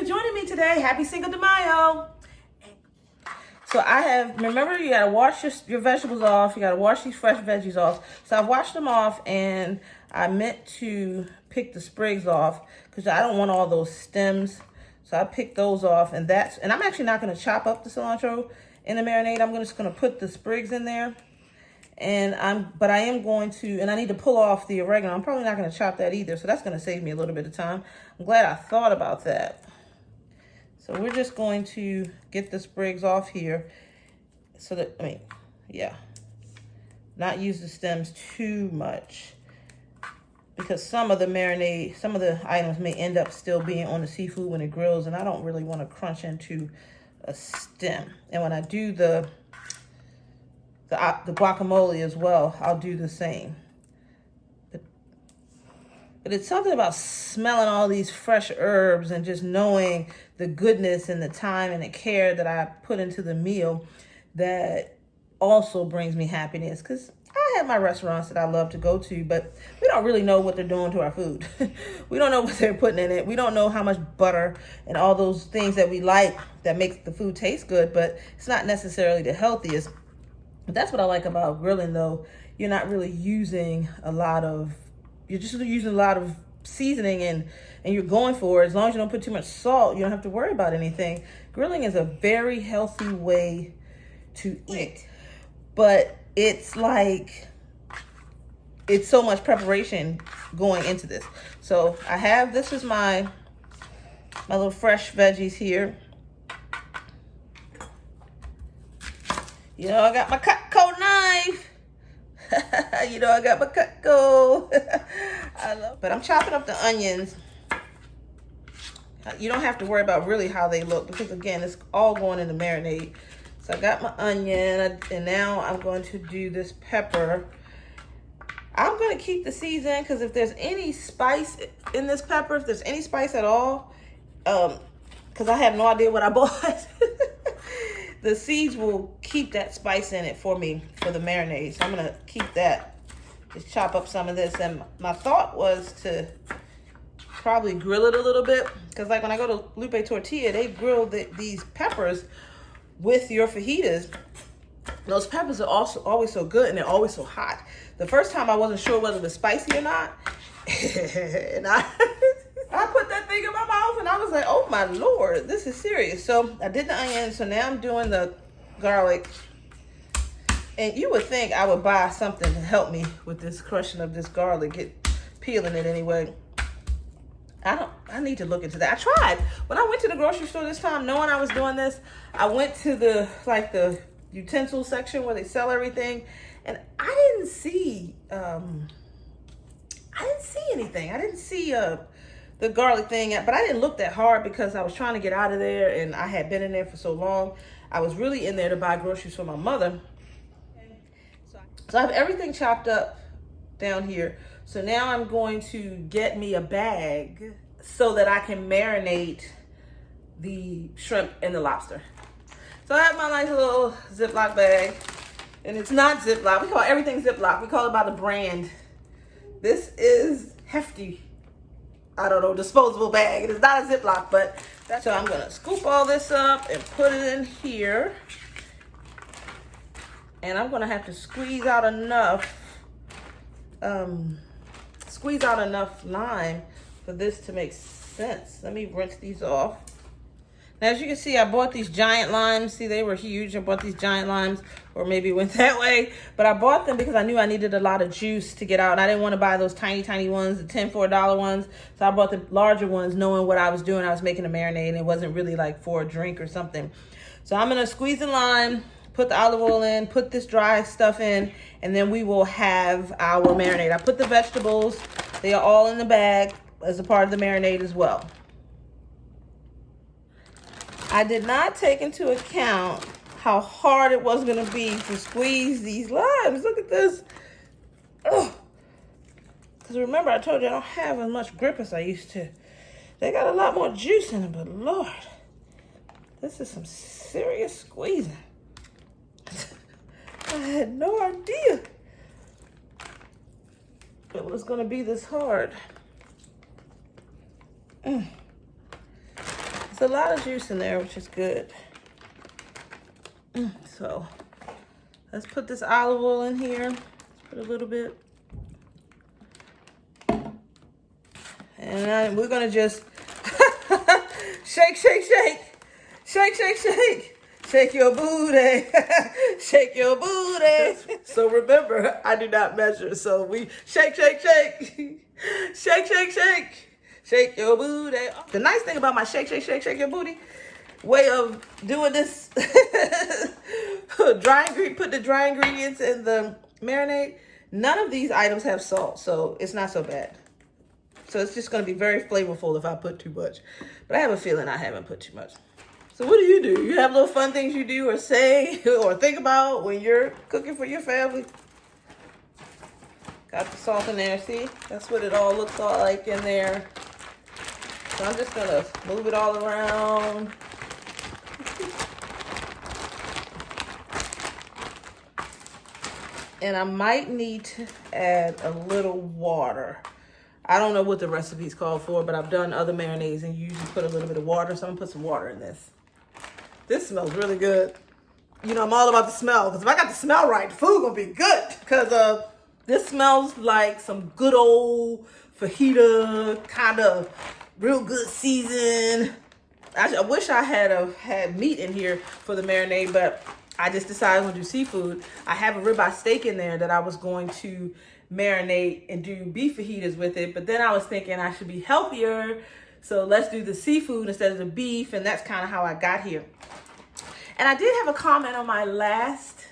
for joining me today. Happy Cinco De Mayo. So remember you gotta wash your vegetables off. You gotta wash these fresh veggies off. So I've washed them off and I meant to pick the sprigs off because I don't want all those stems. So I picked those off and I'm actually not gonna chop up the cilantro in the marinade. I'm just gonna put the sprigs in there. But I am going to, and I need to pull off the oregano. I'm probably not gonna chop that either. So that's gonna save me a little bit of time. I'm glad I thought about that. So we're just going to get the sprigs off here so that, not use the stems too much because some of the items may end up still being on the seafood when it grills, and I don't really want to crunch into a stem. And when I do the guacamole as well, I'll do the same. But it's something about smelling all these fresh herbs and just knowing the goodness and the time and the care that I put into the meal that also brings me happiness. Because I have my restaurants that I love to go to, but we don't really know what they're doing to our food. We don't know what they're putting in it. We don't know how much butter and all those things that we like that makes the food taste good, but it's not necessarily the healthiest. But that's what I like about grilling, though. You're not really using you're just using a lot of seasoning and you're going for it. As long as you don't put too much salt, you don't have to worry about anything. Grilling is a very healthy way to eat. But it's so much preparation going into this. So this is my little fresh veggies here. You know, I got my Cutco knife. You know, I got my Cutco. But I'm chopping up the onions. You don't have to worry about really how they look because, again, it's all going in the marinade. So I got my onion, and now I'm going to do this pepper. I'm going to keep the seeds in because if there's any spice in this pepper, if there's any spice at all, because I have no idea what I bought, the seeds will keep that spice in it for me for the marinade. So I'm going to keep that. Just chop up some of this. And my thought was to probably grill it a little bit. Because like when I go to Lupe Tortilla, they grill these peppers with your fajitas. Those peppers are also always so good and they're always so hot. The first time I wasn't sure whether it was spicy or not. And I put that thing in my mouth and I was like, oh my Lord, this is serious. So I did the onions. So now I'm doing the garlic. And you would think I would buy something to help me with this crushing of this garlic, peeling it anyway. I need to look into that. I tried. When I went to the grocery store this time, knowing I was doing this, I went to the utensil section where they sell everything, and I didn't see anything. I didn't see the garlic thing, but I didn't look that hard because I was trying to get out of there, and I had been in there for so long. I was really in there to buy groceries for my mother. So I have everything chopped up down here. So now I'm going to get me a bag so that I can marinate the shrimp and the lobster. So I have my nice little Ziploc bag. And it's not Ziploc. We call everything Ziploc. We call it by the brand. This is hefty. I don't know, disposable bag. It is not a Ziploc, but so I'm going to scoop all this up and put it in here. And I'm going to have to squeeze out enough lime for this to make sense. Let me rinse these off. Now, as you can see, I bought these giant limes. See, they were huge. I bought these giant limes, or maybe it went that way. But I bought them because I knew I needed a lot of juice to get out. And I didn't want to buy those tiny, tiny ones, the $10 for $1 ones. So I bought the larger ones knowing what I was doing. I was making a marinade, and it wasn't really like for a drink or something. So I'm going to squeeze the lime, put the olive oil in, put this dry stuff in, and then we will have our marinade. I put the vegetables. They are all in the bag as a part of the marinade as well. I did not take into account how hard it was going to be to squeeze these limes. Look at this. Because remember, I told you I don't have as much grip as I used to. They got a lot more juice in them, but Lord, this is some serious squeezing. I had no idea it was going to be this hard. There's a lot of juice in there, which is good. So let's put this olive oil in here. Let's put a little bit. And then we're gonna just shake, shake, shake. Shake, shake, shake. Shake your booty. Shake your booty. So remember, I do not measure. So we shake, shake, shake. Shake, shake, shake. Shake your booty. The nice thing about my shake, shake, shake, shake your booty way of doing this put the dry ingredients in the marinade. None of these items have salt, so it's not so bad. So it's just going to be very flavorful if I put too much. But I have a feeling I haven't put too much. So what do? You have little fun things you do or say or think about when you're cooking for your family? Got the salt in there, see? That's what it all looks like in there. So I'm just gonna move it all around. And I might need to add a little water. I don't know what the recipe's called for, but I've done other marinades and you usually put a little bit of water. So I'm gonna put some water in this. This smells really good. You know, I'm all about the smell, because if I got the smell right, the food gonna be good. Because this smells like some good old fajita, kind of real good season. I wish I had meat in here for the marinade, but I just decided I'm gonna do seafood. I have a ribeye steak in there that I was going to marinate and do beef fajitas with it, but then I was thinking I should be healthier, so let's do the seafood instead of the beef, and that's kind of how I got here. And I did have a comment on my last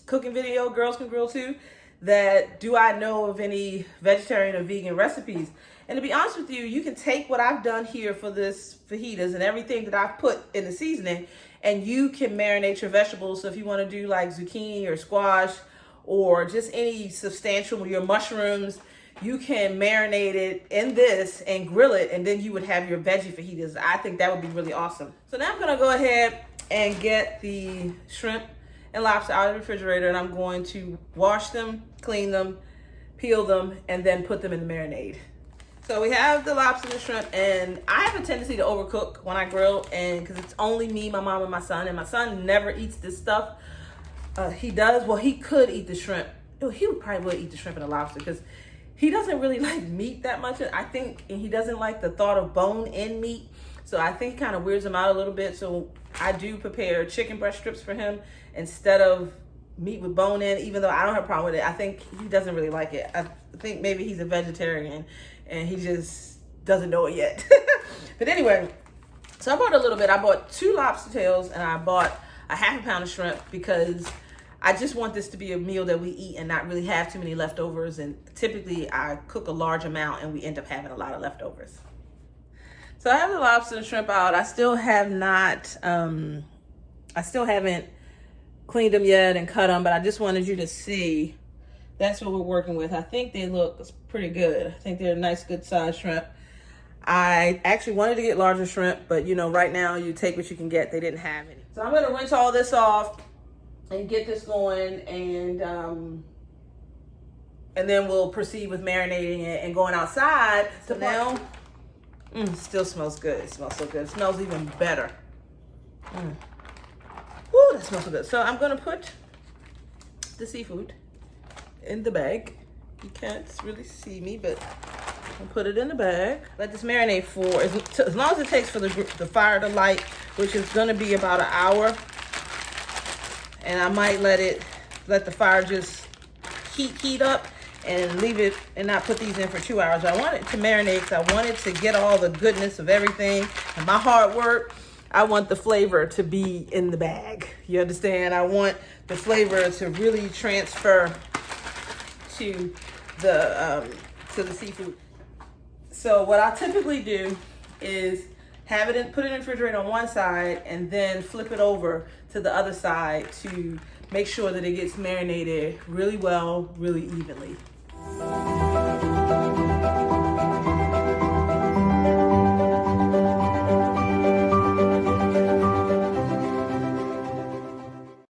cooking video, Girls Can Grill Too, that do I know of any vegetarian or vegan recipes? And to be honest with you, you can take what I've done here for this fajitas and everything that I've put in the seasoning, and you can marinate your vegetables. So if you want to do like zucchini or squash or just any substantial, your mushrooms, you can marinate it in this and grill it, and then you would have your veggie fajitas. I think that would be really awesome. So now I'm gonna go ahead and get the shrimp and lobster out of the refrigerator, and I'm going to wash them, clean them, peel them, and then put them in the marinade. So we have the lobster and the shrimp, and I have a tendency to overcook when I grill, and because it's only me, my mom, and my son, and my son never eats this stuff. He does, well, he could eat the shrimp. He would probably eat the shrimp and the lobster because he doesn't really like meat that much. I think, and he doesn't like the thought of bone in meat. So I think it kind of weirds him out a little bit. So I do prepare chicken breast strips for him instead of meat with bone in, even though I don't have a problem with it. I think he doesn't really like it. I think maybe he's a vegetarian and he just doesn't know it yet. But anyway, so I bought a little bit. I bought 2 lobster tails and I bought a half a pound of shrimp because I just want this to be a meal that we eat and not really have too many leftovers. And typically I cook a large amount and we end up having a lot of leftovers. So I have the lobster and shrimp out. I still haven't cleaned them yet and cut them, but I just wanted you to see that's what we're working with. I think they look pretty good. I think they're a nice, good size shrimp. I actually wanted to get larger shrimp, but you know, right now you take what you can get. They didn't have any. So I'm gonna rinse all this off and get this going, and then we'll proceed with marinating it and going outside. So now, still smells good. It smells so good. It smells even better. Woo, that smells so good. So I'm gonna put the seafood in the bag. You can't really see me, but I'll put it in the bag. Let this marinate for as long as it takes for the fire to light, which is gonna be about an hour. And I might let the fire just heat up and leave it and not put these in for 2 hours. I want it to marinate because I want it to get all the goodness of everything. And my hard work, I want the flavor to be in the bag. You understand? I want the flavor to really transfer to the seafood. So what I typically do is put it in the refrigerator on one side and then flip it over to the other side to make sure that it gets marinated really well, really evenly.